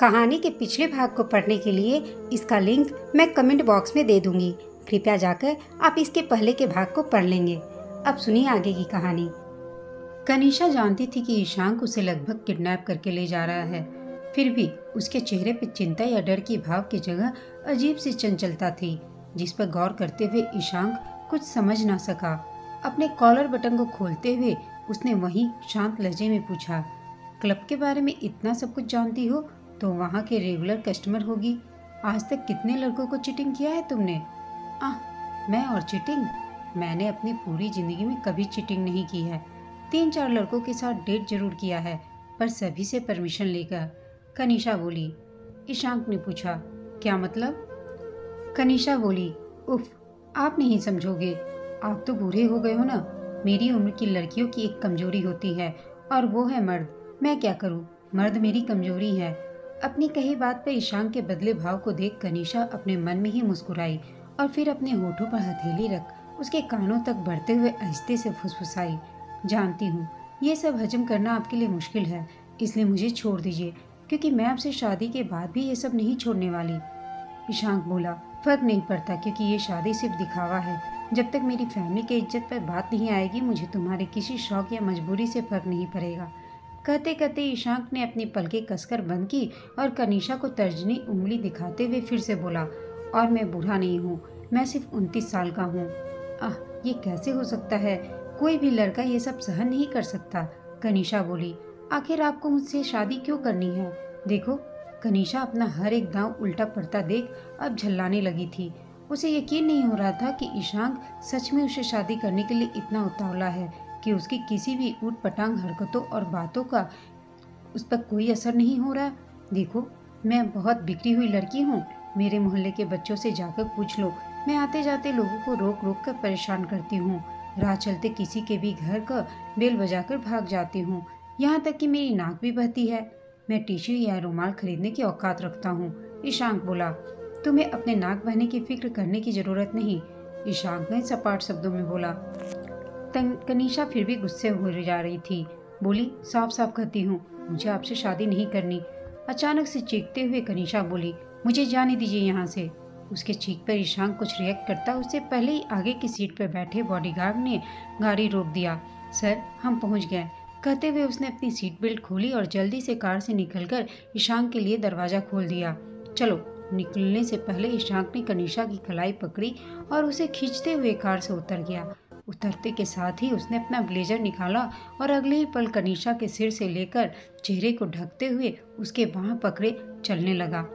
कहानी के पिछले भाग को पढ़ने के लिए इसका लिंक मैं कमेंट बॉक्स में दे दूंगी। कृपया जाकर आप इसके पहले के भाग को पढ़ लेंगे। अब सुनिए आगे की कहानी। कनिषा जानती थी कि ईशांक उसे लगभग किडनैप करके ले जा रहा है, फिर भी उसके चेहरे पर चिंता या डर की भाव की जगह अजीब सी चंचलता थी, जिस पर गौर करते हुए ईशांक कुछ समझ ना सका। अपने कॉलर बटन को खोलते हुए उसने वहीं शांत लहजे में पूछा, क्लब के बारे में इतना सब कुछ जानती हो तो वहाँ के रेगुलर कस्टमर होगी। आज तक कितने लड़कों को चीटिंग किया है तुमने? मैं और चीटिंग? मैंने अपनी पूरी जिंदगी में कभी चीटिंग नहीं की है। 3-4 लड़कों के साथ डेट जरूर किया है, पर सभी से परमिशन लेकर, कनिषा बोली। ईशांक ने पूछा, क्या मतलब? कनिषा बोली, उफ, आप नहीं समझोगे, आप तो बूढ़े हो गए हो ना। मेरी उम्र की लड़कियों की एक कमजोरी होती है और वो है मर्द। मैं क्या करूँ, मर्द मेरी कमजोरी है। अपनी कही बात पर ईशांक के बदले भाव को देख कनिषा अपने मन में ही मुस्कुराई और फिर अपने होठों पर हथेली रख उसके कानों तक बढ़ते हुए आहिस्ते से फुसफुसाई, जानती हूँ ये सब हजम करना आपके लिए मुश्किल है, इसलिए मुझे छोड़ दीजिए, क्योंकि मैं आपसे शादी के बाद भी ये सब नहीं छोड़ने वाली। ईशांक बोला, फर्क नहीं पड़ता, क्योंकि ये शादी सिर्फ दिखावा है। जब तक मेरी फैमिली की इज्जत पर बात नहीं आएगी, मुझे तुम्हारे किसी शौक या मजबूरी से फर्क नहीं पड़ेगा। कहते कहते ईशांक ने अपनी पलकें कसकर बंद की और कनिषा को तर्जनी उंगली दिखाते हुए फिर से बोला, और मैं बूढ़ा नहीं हूँ, मैं सिर्फ 29 साल का हूँ। ये कैसे हो सकता है? कोई भी लड़का ये सब सहन नहीं कर सकता। कनिषा बोली, आखिर आपको मुझसे शादी क्यों करनी है? देखो, कनिषा अपना हर एक दांव उल्टा पड़ता देख अब झल्लाने लगी थी। उसे यकीन नहीं हो रहा था कि ईशांक सच में उसे शादी करने के लिए इतना उतावला है कि उसकी किसी भी ऊट पटांग हरकतों और बातों का उस पर कोई असर नहीं हो रहा। देखो, मैं बहुत बिगड़ी हुई लड़की हूँ। मेरे मोहल्ले के बच्चों से जाकर पूछ लो, मैं आते जाते लोगों को रोक रोक कर परेशान करती हूँ। राह चलते किसी के भी घर का बेल बजाकर भाग जाती हूँ, यहाँ तक कि मेरी नाक भी बहती है। मैं टिश्यू या रुमाल खरीदने की औकात रखता हूँ। ईशांक बोला, तुम्हें अपने नाक बहने की फिक्र करने की जरूरत नहीं। ईशांक ने सपाट शब्दों में बोला। कनिषा फिर भी गुस्से हो जा रही थी। बोली, साफ साफ कहती हूँ, मुझे आपसे शादी नहीं करनी। अचानक से चीखते हुए कनिषा बोली, मुझे जाने दीजिए यहाँ से। उसके चीख पर ईशांक कुछ रिएक्ट करता उससे पहले ही आगे की सीट पर बैठे बॉडीगार्ड ने गाड़ी रोक दिया। सर, हम पहुँच गए, कहते हुए उसने अपनी सीट बेल्ट खोली और जल्दी से कार से निकलकर ईशांक के लिए दरवाजा खोल दिया। चलो। निकलने से पहले ईशांक ने कनिषा की कलाई पकड़ी और उसे खींचते हुए कार से उतर गया। उतरते के साथ ही उसने अपना ब्लेजर निकाला और अगले ही पल कनिषा के सिर से लेकर चेहरे को ढकते हुए उसके बाँह पकड़े चलने लगा।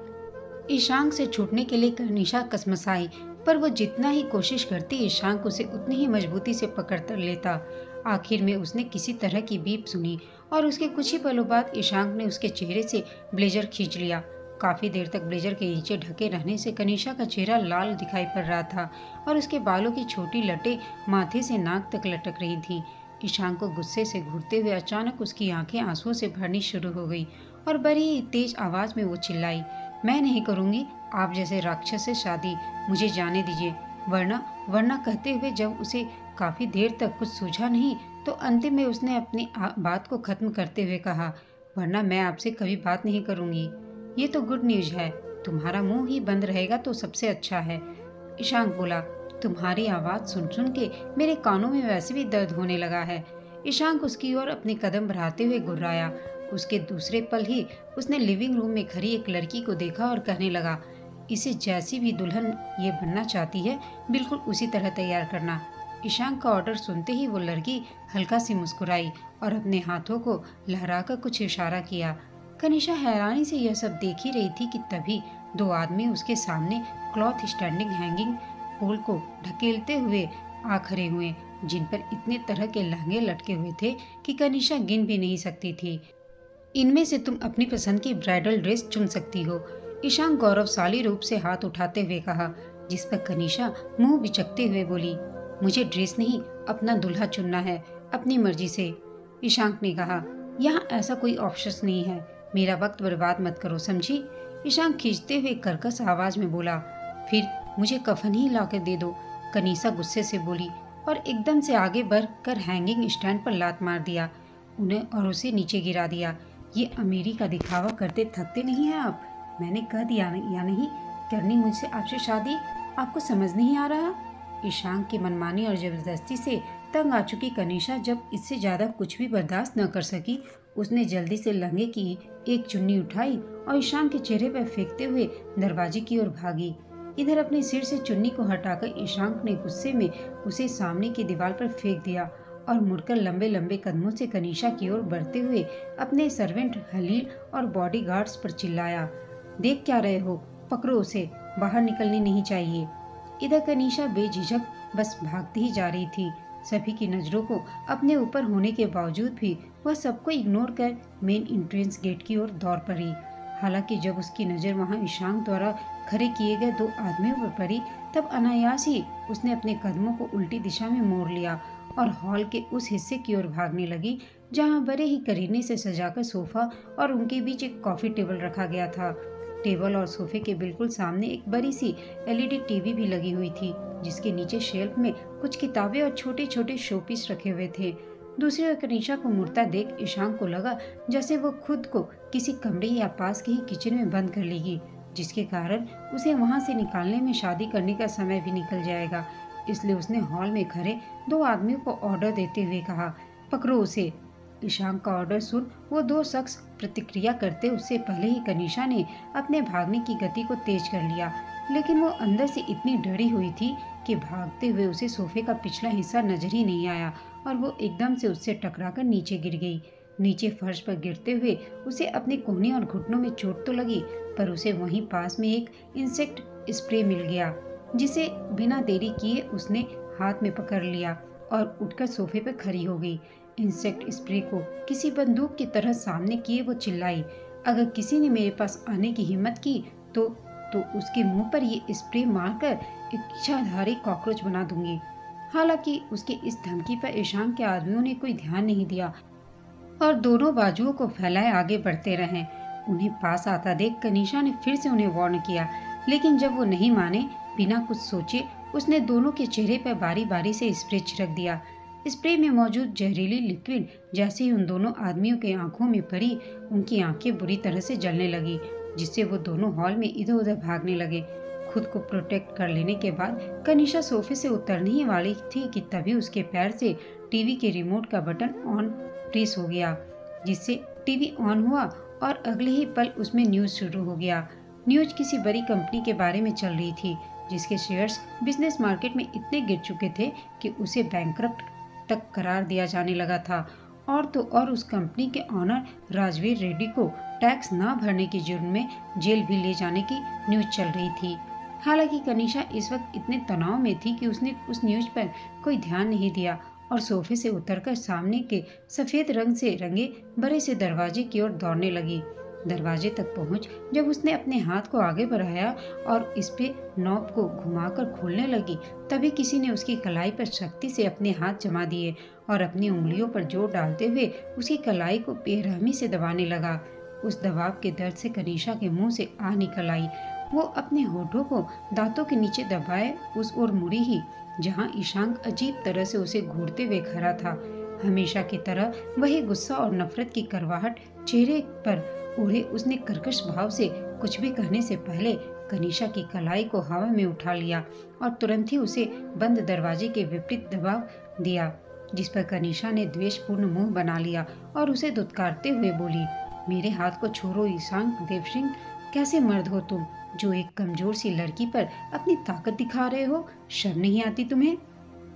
ईशांक से छूटने के लिए कनिषा कसमसाई, पर वो जितना ही कोशिश करती ईशांक उसे उतनी ही मजबूती से पकड़कर लेता। आखिर में उसने किसी तरह की बीप सुनी और उसके कुछ ही पलों बाद ईशांक ने उसके चेहरे से ब्लेजर खींच लिया। काफी देर तक ब्लेजर के नीचे ढके रहने से कनिषा का चेहरा लाल दिखाई पड़ रहा था और उसके बालों की छोटी लटें माथे से नाक तक लटक रही थीं। ईशांक को गुस्से से घूरते हुए अचानक उसकी आंखें आंसुओं से भरनी शुरू हो गई और बड़ी ही तेज आवाज में वो चिल्लाई, मैं नहीं करूंगी आप जैसे राक्षस से शादी, मुझे जाने दीजिए, वरना कहते हुए जब उसे काफी देर तक कुछ सूझा नहीं तो अंतिम में उसने अपनी बात को खत्म करते हुए कहा, वरना मैं आपसे कभी बात नहीं करूंगी। ये तो गुड न्यूज है, तुम्हारा मुंह ही बंद रहेगा तो सबसे अच्छा है। ईशांक बोला, तुम्हारी आवाज सुन सुन के मेरे कानों में वैसे भी दर्द होने लगा है। ईशांक उसकी ओर अपने कदम बढ़ाते हुए गुर्राया। उसके दूसरे पल ही उसने लिविंग रूम में खड़ी एक लड़की को देखा और कहने लगा, इसे जैसी भी दुल्हन ये बनना चाहती है बिल्कुल उसी तरह तैयार करना। ईशांक का ऑर्डर सुनते ही वो लड़की हल्का सी मुस्कुराई और अपने हाथों को लहराकर कुछ इशारा किया। कनिषा हैरानी से यह सब देख ही रही थी कि तभी 2 आदमी उसके सामने क्लॉथ स्टैंडिंग हैंगिंग पोल को ढकेलते हुए आ खड़े हुए, जिन पर इतने तरह के लहंगे लटके हुए थे कि कनिषा गिन भी नहीं सकती थी। इनमें से तुम अपनी पसंद की ब्राइडल ड्रेस चुन सकती हो, ईशांक गौरवशाली रूप से हाथ उठाते हुए कहा, जिस पर कनिषा मुंह बिचकते हुए बोली, मुझे ड्रेस नहीं अपना दूल्हा चुनना है, अपनी मर्जी से। ईशांक ने कहा, यहाँ ऐसा कोई ऑप्शन नहीं है, मेरा वक्त बर्बाद मत करो, समझी? ईशांक खींचते हुए कर्कश आवाज में बोला, फिर मुझे कफन ही लाकर दे दो। कनिषा गुस्से से बोली और एकदम से आगे बढ़कर हैंगिंग स्टैंड पर लात मार दिया उन्हें और उसे नीचे गिरा दिया। ये अमीरी का दिखावा करते थकते नहीं हैं आप? मैंने कह दिया या नहीं, करनी मुझसे आपसे शादी? आपको समझ नहीं आ रहा? ईशांक की मनमानी और जबरदस्ती से तंग आ चुकी कनिशा जब इससे ज्यादा कुछ भी बर्दाश्त न कर सकी, उसने जल्दी से लहंगे की एक चुन्नी उठाई और ईशांक के चेहरे पर फेंकते हुए दरवाजे की ओर भागी। इधर अपने सिर से चुन्नी को हटाकर ईशांक ने गुस्से में उसे सामने की दीवार पर फेंक दिया और मुड़कर लंबे लंबे कदमों से कनिशा की ओर बढ़ते हुए अपने सर्वेंट हलील और बॉडीगार्ड्स पर चिल्लाया, देख क्या रहे हो, पकड़ो उसे, बाहर निकलनी नहीं चाहिए। इधर कनिशा बेझिझक बस भागती ही जा रही थी। सभी की नजरों को अपने ऊपर होने के बावजूद भी वह सबको इग्नोर कर मेन एंट्रेंस गेट की ओर दौड़ पड़ी। हालांकि जब उसकी नजर वहां ईशांक द्वारा खड़े किए गए 2 आदमियों पर पड़ी, तब अनायास ही उसने अपने कदमों को उल्टी दिशा में मोड़ लिया और हॉल के उस हिस्से की ओर भागने लगी जहां बड़े ही करीने से सजाकर सोफा और उनके बीच एक कॉफी टेबल रखा गया था। टेबल और सोफे के बिल्कुल सामने एक बड़ी सी एलईडी टीवी भी लगी हुई थी, जिसके नीचे शेल्फ में कुछ किताबें और छोटे छोटे शोपीस रखे हुए थे। दूसरी ओर कनिशा को मुड़ता देख ईशांक को लगा जैसे वो खुद को किसी कमरे या पास के ही किचन में बंद कर लेगी, जिसके कारण उसे वहां से निकालने में शादी करने का समय भी निकल जाएगा। इसलिए उसने हॉल में खड़े 2 आदमियों को ऑर्डर देते हुए कहा, पकड़ो उसे। ईशांक का ऑर्डर सुन वो 2 शख्स प्रतिक्रिया करते उससे पहले ही कनिशा ने अपने भागने की गति को तेज कर लिया, लेकिन वो अंदर से इतनी डरी हुई थी कि भागते हुए उसे सोफे का पिछला हिस्सा नजर ही नहीं आया और वो एकदम से उससे टकराकर नीचे गिर गई। नीचे फर्श पर गिरते हुए उसे अपने कोहनी और घुटनों में चोट तो लगी, पर उसे वहीं पास में एक इंसेक्ट स्प्रे मिल गया, जिसे बिना देरी किए उसने हाथ में पकड़ लिया और उठकर सोफे पर खड़ी हो गई। इंसेक्ट स्प्रे को किसी बंदूक की तरह सामने किए वो चिल्लाई, अगर किसी ने मेरे पास आने की हिम्मत की तो उसके मुंह पर ये स्प्रे मारकर इच्छाधारी कॉकरोच बना दूंगी। हालांकि उसके इस धमकी पर ईशान के आदमियों ने कोई ध्यान नहीं दिया और दोनों बाजुओं को फैलाए आगे बढ़ते रहे। उन्हें पास आता देख कनिशा ने फिर से उन्हें वार्न किया, लेकिन जब वो नहीं माने, बिना कुछ सोचे उसने दोनों के चेहरे पर बारी बारी से स्प्रे छिड़क दिया। स्प्रे में मौजूद जहरीली लिक्विड जैसे ही उन दोनों आदमियों के आंखों में पड़ी, उनकी आंखें बुरी तरह से जलने लगी, जिससे वो दोनों हॉल में इधर उधर भागने लगे। खुद को प्रोटेक्ट कर लेने के बाद कनिशा सोफे से उतरने ही वाली थी कि तभी उसके पैर से टीवी के रिमोट का बटन ऑन प्रेस हो गया, जिससे टीवी ऑन हुआ और अगले ही पल उसमें न्यूज शुरू हो गया। न्यूज किसी बड़ी कंपनी के बारे में चल रही थी, जिसके शेयर्स बिजनेस मार्केट में इतने गिर चुके थे कि उसे बैंकरप्ट तक करार दिया जाने लगा था। और तो और उस कंपनी के ऑनर राजवीर रेड्डी को टैक्स ना भरने के जुर्म में जेल भी ले जाने की न्यूज चल रही थी। हालांकि कनिशा इस वक्त इतने तनाव में थी कि उसने उस न्यूज पर कोई ध्यान नहीं दिया और सोफे से उतरकर सामने के सफेद रंग से रंगे बड़े से दरवाजे की ओर दौड़ने लगी। दरवाजे तक पहुंच जब उसने अपने हाथ को आगे बढ़ाया और इस पे नॉब को घुमाकर खोलने लगी, तभी किसी ने उसकी कलाई पर सख्ती से अपने हाथ जमा दिए और अपनी उंगलियों पर जोर डालते हुए उसकी कलाई को बेरहमी से दबाने लगा। उस दबाव के दर्द से कनिशा के मुंह से आह निकल आई। वो अपने होठों को दांतों के नीचे दबाए उस ओर मुड़ी ही जहां ईशांक अजीब तरह से उसे घूरते हुए खड़ा था। हमेशा की तरह वही गुस्सा और नफरत की करवाहट चेहरे पर ओढ़े उसने कर्कश भाव से कुछ भी कहने से पहले कनिशा की कलाई को हवा में उठा लिया और तुरंत ही उसे बंद दरवाजे के विपरीत दबाव दिया, जिस पर कनिशा ने द्वेषपूर्ण मुंह बना लिया और उसे दुत्कारते हुए बोली, मेरे हाथ को छोड़ो ईशांक देवसिंह, कैसे मर्द हो तुम जो एक कमजोर सी लड़की पर अपनी ताकत दिखा रहे हो, शर्म नहीं आती तुम्हें?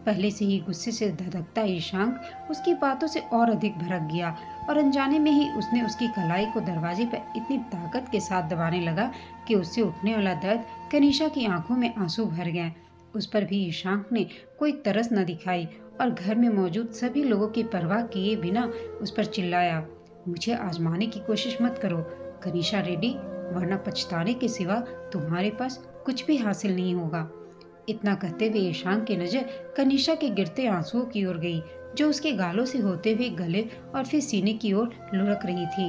पहले से ही गुस्से से धधकता ईशांक उसकी बातों से और अधिक भड़क गया और अनजाने में ही उसने उसकी कलाई को दरवाजे पर इतनी ताकत के साथ दबाने लगा कि उससे उठने वाला दर्द कनिशा की आंखों में आंसू भर गए। उस पर भी ईशांक ने कोई तरस न दिखाई और घर में मौजूद सभी लोगों की परवाह किए बिना उस पर चिल्लाया, मुझे आजमाने की कोशिश मत करो कनिशा रेड्डी, वरना पछताने के सिवा तुम्हारे पास कुछ भी हासिल नहीं होगा। इतना कहते हुए ईशांक की नजर कनिशा के गिरते आंसुओं की ओर गई, जो उसके गालों से होते हुए गले और फिर सीने की ओर लुढ़क रही थी।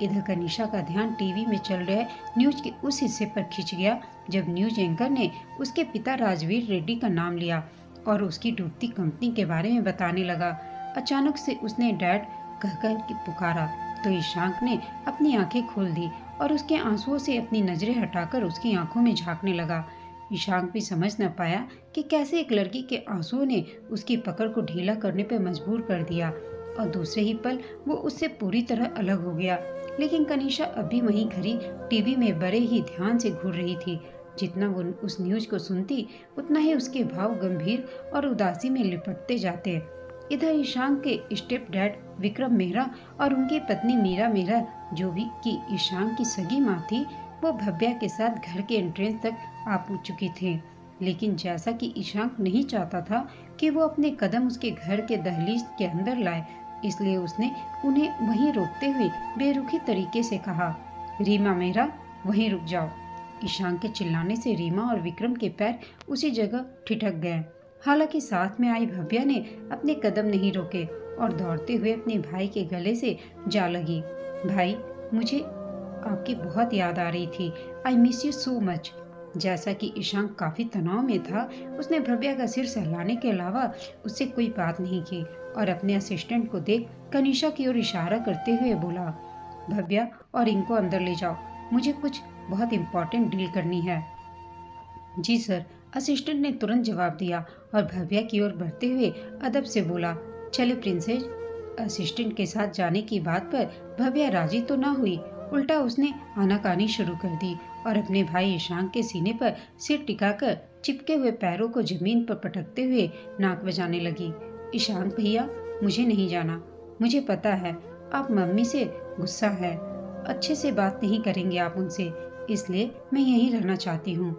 इधर कनिशा का ध्यान टीवी में चल रहे न्यूज के उस हिस्से पर खिंच गया जब न्यूज एंकर ने उसके पिता राजवीर रेड्डी का नाम लिया और उसकी डूबती कंपनी के बारे में बताने लगा। अचानक से उसने डैड कहकर पुकारा तो ईशांक ने अपनी आंखें खोल दी और उसके आंसुओं से अपनी नजरें हटाकर उसकी आंखों में झांकने लगा। ईशांक भी समझ न पाया कि कैसे एक लड़की के आंसुओं ने उसकी पकड़ को ढीला करने पर मजबूर कर दिया और दूसरे ही पल वो उससे पूरी तरह अलग हो गया। लेकिन कनीशा अब भी वहीं खड़ी टीवी में बड़े ही ध्यान से घूर रही थी। जितना वो उस न्यूज को सुनती उतना ही उसके भाव गंभीर और उदासी में लिपटते जाते। इधर ईशांक के स्टेप डैड विक्रम मेहरा और उनकी पत्नी मीरा मेहरा, जो भी कि ईशांक की सगी माँ थी, वो भव्या के साथ घर के एंट्रेंस तक आ पहुंच चुके थे। लेकिन जैसा कि ईशांक नहीं चाहता था कि वो अपने कदम उसके घर के दहलीज के अंदर लाए, इसलिए उसने उन्हें वहीं रोकते हुए बेरुखी तरीके से कहा, रीमा मेहरा, वहीं रुक जाओ। ईशांक के चिल्लाने से रीमा और विक्रम के पैर उसी जगह ठिठक गए। हालांकि साथ में आई भव्या ने अपने कदम नहीं रोके और दौड़ते हुए अपने भाई के गले से जा लगी। भाई, मुझे आपकी बहुत याद आ रही थी। I miss you so much. जैसा कि ईशांक काफी तनाव में था, उसने भव्या का सिर सहलाने के अलावा उससे कोई बात नहीं की और अपने असिस्टेंट को देख कनीशा की ओर इशारा करते हुए बोला, भव्या और इनको अंदर ले जाओ, मुझे कुछ बहुत इम्पोर्टेंट डील करनी है। जी सर, असिस्टेंट ने तुरंत जवाब दिया और भव्या की ओर बढ़ते हुए अदब से बोला, चले प्रिंसेस। असिस्टेंट के साथ जाने की बात पर भव्या राजी तो ना हुई, उल्टा उसने आनाकानी शुरू कर दी और अपने भाई ईशांक के सीने पर सिर टिकाकर चिपके हुए पैरों को जमीन पर पटकते हुए नाक बजाने लगी। ईशांक भैया, मुझे नहीं जाना। मुझे पता है आप मम्मी से गुस्सा है, अच्छे से बात नहीं करेंगे आप उनसे, इसलिए मैं यहीं रहना चाहती हूँ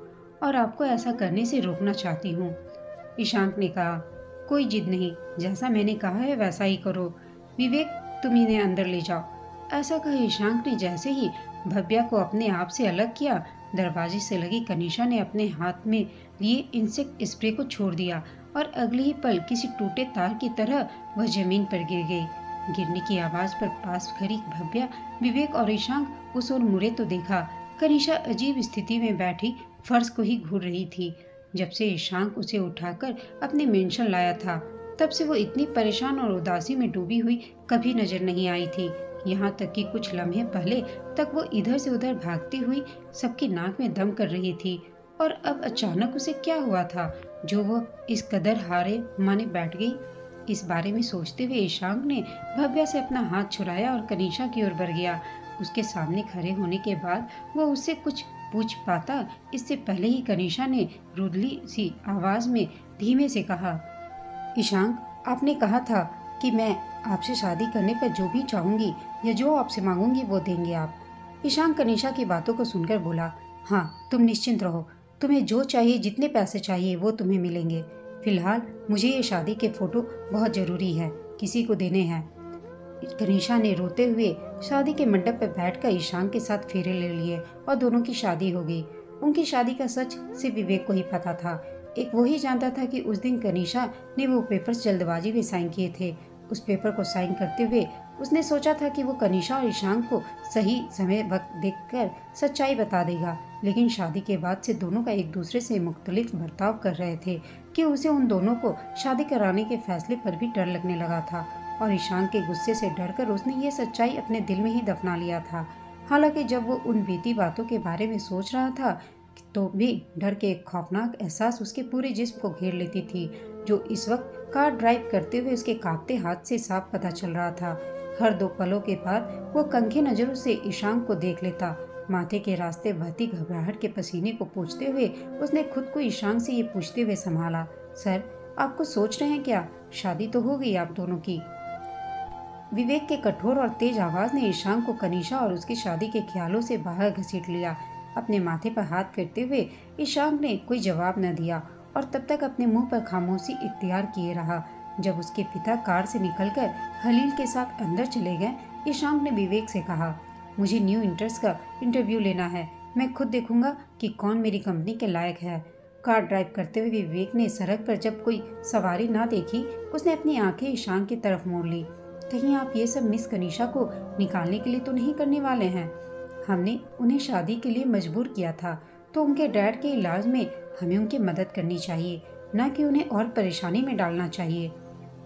और आपको ऐसा करने से रोकना चाहती हूँ। ईशांक ने कहा, कोई जिद नहीं, जैसा मैंने कहा है वैसा ही करो। विवेक, तुम इन्हें अंदर ले जाओ। ऐसा कहा ईशांक ने जैसे ही भव्या को अपने आप से अलग किया, दरवाजे से लगी कनीशा ने अपने हाथ में लिए इंसेक्ट स्प्रे को छोड़ दिया और अगले ही पल किसी टूटे तार की तरह वह जमीन पर गिर गई। गिरने की आवाज पर पास खड़ी भव्या, विवेक और ईशांक उस ओर मुड़े तो देखा कनीशा अजीब स्थिति में बैठी फर्श को ही घूर रही थी। जब से ईशांक उसे उठाकर अपने मेंशन लाया था, तब से वो इतनी परेशान और उदासी में डूबी हुई कभी नजर नहीं आई थी। यहाँ तक कि कुछ लम्हे पहले तक वो इधर से उधर भागती हुई सबकी नाक में दम कर रही थी, और अब अचानक उसे क्या हुआ था जो वो इस कदर हारे माने बैठ गई। इस बारे में सोचते हुए ईशांक ने भव्या से अपना हाथ छुड़ाया और कनीशा की ओर बढ़ गया। उसके सामने खड़े होने के बाद वो उससे कुछ पूछ पाता, इससे पहले ही कनीशा ने रुदली सी आवाज में धीमे से कहा, ईशांक, आपने कहा था कि मैं आपसे शादी करने पर जो भी चाहूंगी या जो आपसे मांगूंगी वो देंगे आप। ईशांक कनीशा की बातों को सुनकर बोला, हाँ, तुम निश्चिंत रहो, तुम्हें जो चाहिए, जितने पैसे चाहिए वो तुम्हें मिलेंगे। फिलहाल मुझे ये शादी के फोटो बहुत जरूरी है, किसी को देने हैं। कनीशा ने रोते हुए शादी के मंडप पर बैठकर ईशांक के साथ फेरे ले लिए और दोनों की शादी हो गई। उनकी शादी का सच सिर्फ विवेक को ही पता था। एक वो ही जानता था कि उस दिन कनीशा ने वो पेपर्स जल्दबाजी में साइन किए थे। उस पेपर को साइन करते हुए उसने सोचा था कि वो कनीशा और ईशांक को सही समय वक्त देखकर सच्चाई बता देगा, लेकिन शादी के बाद से दोनों का एक दूसरे से मुख्तलिफ बर्ताव कर रहे थे कि उसे उन दोनों को शादी कराने के फैसले पर भी डर लगने लगा था, और ईशांक के गुस्से से डरकर उसने ये सच्चाई अपने दिल में ही दफना लिया था। हालांकि जब वो उन बीती बातों के बारे में सोच रहा था तो भी डर के एक खौफनाक एहसास उसके पूरे जिस्म को घेर लेती थी, जो इस वक्त कार ड्राइव करते हुए उसके कांपते हाथ से साफ पता चल रहा था। हर 2 पलों के बाद वो कंखे नजरों से ईशांक को देख लेता। माथे के रास्ते बहती घबराहट के पसीने को पोंछते हुए उसने खुद को ईशांक से ये पूछते हुए संभाला, सर, आप कुछ सोच रहे हैं क्या? शादी तो हो गई आप दोनों की। विवेक के कठोर और तेज आवाज ने ईशांक को कनीशा और उसकी शादी के ख्यालों से बाहर घसीट लिया। अपने माथे पर हाथ फेरते हुए ईशांक ने कोई जवाब न दिया और तब तक अपने मुंह पर खामोशी इख्तियार किए रहा। जब उसके पिता कार से निकलकर हलील के साथ अंदर चले गए, ईशांक ने विवेक से कहा, मुझे न्यू इंटर्स का इंटरव्यू लेना है, मैं खुद देखूंगा कि कौन मेरी कंपनी के लायक है। कार ड्राइव करते हुए विवेक ने सड़क पर जब कोई सवारी ना देखी, उसने अपनी आंखें ईशांक की तरफ मोड़ ली। कहीं आप ये सब मिस कनीशा को निकालने के लिए तो नहीं करने वाले हैं? हमने उन्हें शादी के लिए मजबूर किया था, तो उनके डैड के इलाज में हमें उनकी मदद करनी चाहिए, न कि उन्हें और परेशानी में डालना चाहिए।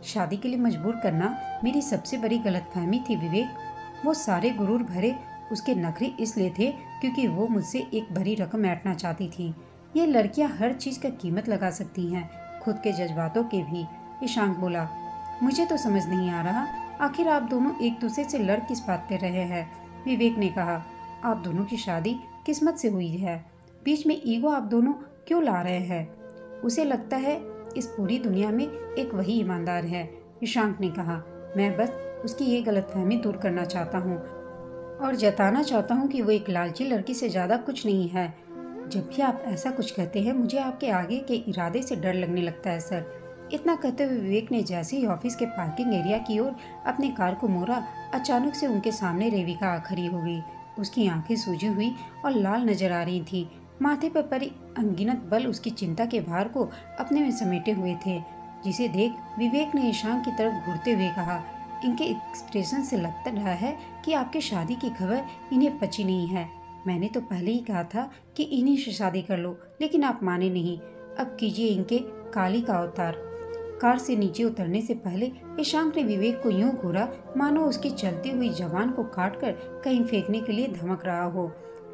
शादी के लिए मजबूर करना मेरी सबसे बड़ी गलतफहमी थी विवेक। वो सारे गुरूर भरे उसके नखरे इसलिए थे क्योंकि वो मुझसे एक बड़ी रकम ऐंठना चाहती थी। ये लड़कियां हर चीज का कीमत लगा सकती हैं, खुद के जज्बातों के भी। ईशांक बोला, मुझे तो समझ नहीं आ रहा, आखिर आप दोनों एक दूसरे से लड़ किस बात पे रहे हैं। विवेक ने कहा, आप दोनों की शादी किस्मत से हुई है, बीच में ईगो आप दोनों क्यों ला रहे हैं। उसे लगता है इस पूरी दुनिया में एक वही ईमानदार है। ईशांक ने कहा, मैं बस उसकी ये गलतफहमी दूर करना चाहता हूँ और जताना चाहता हूँ कि वो एक लालची लड़की से ज्यादा कुछ नहीं है। जब भी आप ऐसा कुछ कहते हैं मुझे आपके आगे के इरादे से डर लगने लगता है सर। इतना कहते हुए विवेक ने जैसे ही ऑफिस के पार्किंग एरिया की ओर अपनी कार को मोड़ा, अचानक से उनके सामने रेविका आ खड़ी हो गई। उसकी आंखें सूजी हुई और लाल नजर आ रही थी। माथे पर पड़ी अनगिनत बल उसकी चिंता के भार को अपने में समेटे हुए थे, जिसे देख विवेक ने ईशान की तरफ घूरते हुए कहा, इनके एक्सप्रेशन से लगता रहा है कि आपकी शादी की खबर इन्हें पची नहीं है। मैंने तो पहले ही कहा था कि इन्हीं से शादी कर लो, लेकिन आप माने नहीं। अब कीजिए इनके काली का अवतार। कार से नीचे उतरने से पहले ईशांक ने विवेक को यूं घूरा मानो उसकी चलती हुई जबान को काटकर कहीं फेंकने के लिए धमक रहा हो।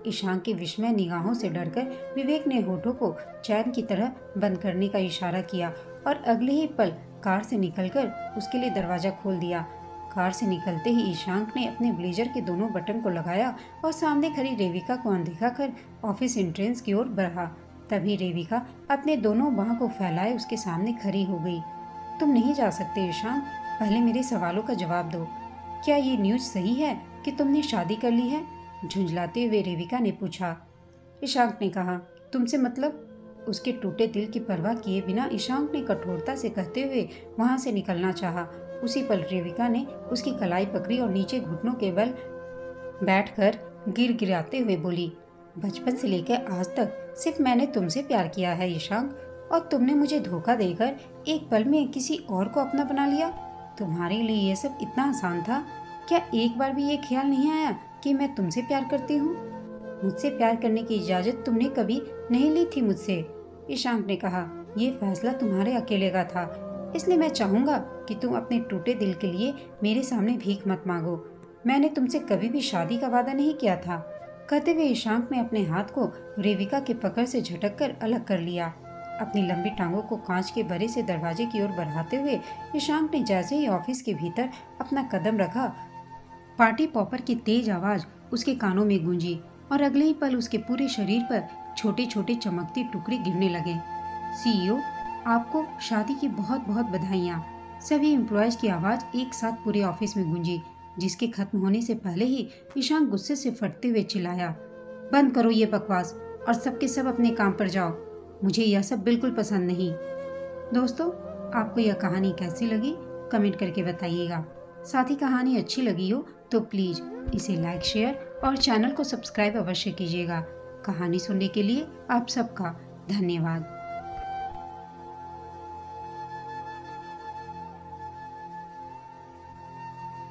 ईशांक की विस्मय निगाहों से डरकर विवेक ने होठों को चैन की तरह बंद करने का इशारा किया और अगले ही पल कार से निकलकर उसके लिए दरवाजा खोल दिया। कार से निकलते ही ईशांक ने अपने ब्लेजर के दोनों बटन को लगाया और सामने खड़ी रेविका को अनदेखा कर ऑफिस एंट्रेंस की ओर बढ़ा। तभी रेविका अपने दोनों बाहों को फैलाए उसके सामने खड़ी हो गई। तुम नहीं जा सकते ईशांक, पहले मेरे सवालों का जवाब दो। क्या ये न्यूज़ सही है कि तुमने शादी कर ली है? झुंझलाते हुए रेविका ने पूछा। ईशांक ने कहा, तुमसे मतलब? उसके टूटे दिल की परवाह किए बिना ईशांक ने कठोरता से कहते हुए वहां से निकलना चाहा। उसी पल रेविका ने उसकी कलाई पकड़ी और नीचे घुटनों के बल बैठकर गिड़गिड़ाते हुए बोली, बचपन से लेकर आज तक सिर्फ मैंने तुमसे प्यार किया है ईशांक, और तुमने मुझे धोखा देकर एक पल में किसी और को अपना बना लिया। तुम्हारे लिए ये सब इतना आसान था? क्या एक बार भी ये ख्याल नहीं आया कि मैं तुमसे प्यार करती हूँ? मुझसे प्यार करने की इजाजत तुमने कभी नहीं ली थी मुझसे। ईशांक ने कहा, ये फैसला तुम्हारे अकेले का था, इसलिए मैं चाहूंगा कि तुम अपने टूटे दिल के लिए मेरे सामने भीख मत मांगो। मैंने तुमसे कभी भी शादी का वादा नहीं किया था। कहते हुए ईशांक ने अपने हाथ को रेविका के पकड़ से झटक कर अलग कर लिया। अपनी लंबी टांगों को कांच के बरे से दरवाजे की ओर बढ़ाते हुए ईशांक ने जैसे ही ऑफिस के भीतर अपना कदम रखा, पार्टी पॉपर की तेज आवाज उसके कानों में गूंजी और अगले ही पल उसके पूरे शरीर पर छोटे छोटे चमकती टुकड़े गिरने लगे। सीईओ, आपको शादी की बहुत बहुत बधाइयाँ। सभी एम्प्लॉयज की आवाज एक साथ पूरे ऑफिस में गूंजी, जिसके खत्म होने से पहले ही ईशांक गुस्से से फटते हुए चिल्लाया, बंद करो ये बकवास और सबके सब अपने काम पर जाओ। मुझे यह सब बिल्कुल पसंद नहीं। दोस्तों, आपको यह कहानी कैसी लगी कमेंट करके बताइएगा। साथ ही कहानी अच्छी लगी हो तो प्लीज इसे लाइक, शेयर और चैनल को सब्सक्राइब अवश्य कीजिएगा। कहानी सुनने के लिए आप सबका धन्यवाद।